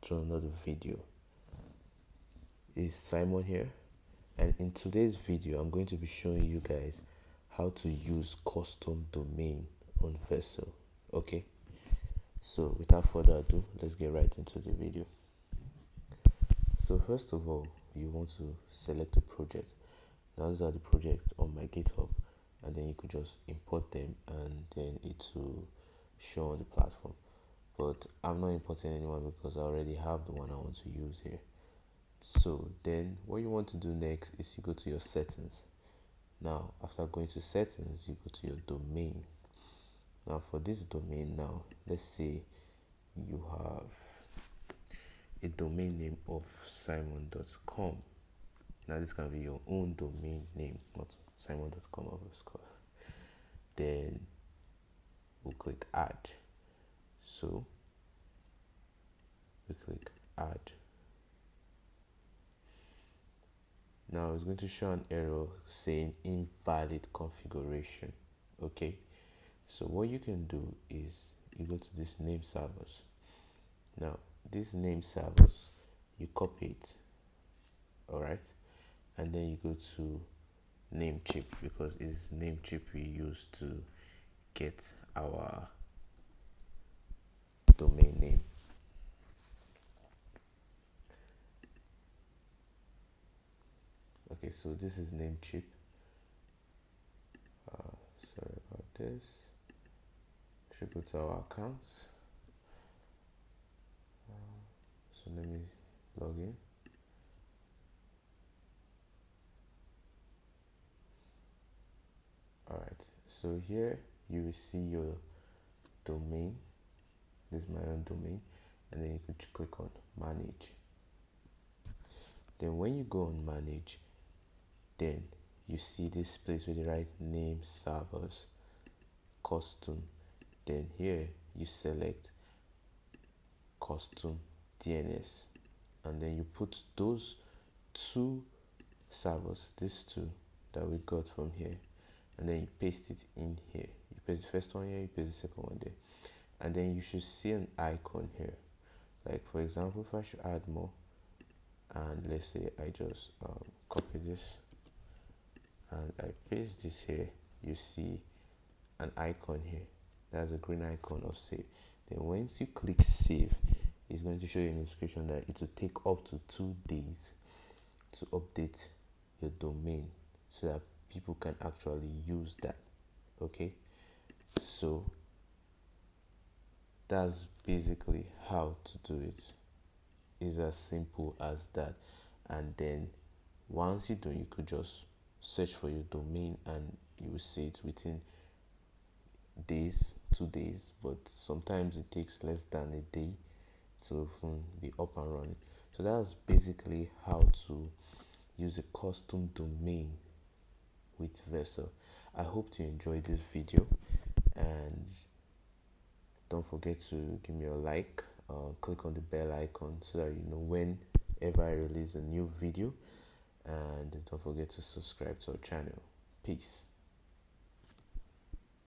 to another video. It's Simon here, and in today's video I'm going to be showing you guys how to use custom domain on Vercel. Okay, so without further ado, let's get right into the video. So first of all, you want to select a project. Now these are the projects on my GitHub, and then you could just import them and then it will show on the platform. But I'm not importing anyone because I already have the one I want to use here. So then what you want to do next is you go to your settings. Now after going to settings, you go to your domain. Now for this domain, now let's say you have a domain name of simon.com. Now this can be your own domain name, not simon.com of course. Then we'll click add. So we click add. Now it's going to show an error saying invalid configuration. Okay, so what you can do is you go to this name servers. Now this name servers, you copy it, all right, and then you go to Namecheap, because it's Namecheap we use to get our domain name. Okay, so this is Namecheap. Sorry about this. Should go to our accounts. So let me log in. Alright, so here you will see your domain. This is my own domain, and then you could click on manage. Then when you go on manage, then you see this place with the right name servers custom. Then here you select custom DNS, and then you put those two servers, these two that we got from here, and then you paste it in here. You paste the first one here, you paste the second one there, and then you should see an icon here. Like for example, if I should add more, and let's say I just copy this and I paste this here, you see an icon here. That's a green icon of save. Then once you click save, it's going to show you an notification that it will take up to 2 days to update your domain so that people can actually use that. Okay, so that's basically how to do it. It's as simple as that. And then once you do, you could just search for your domain and you will see it within days, 2 days, but sometimes it takes less than a day to be up and running. So that's basically how to use a custom domain with Vercel. I hope you enjoyed this video, and don't forget to give me a like, click on the bell icon so that you know whenever I release a new video, and don't forget to subscribe to our channel. Peace.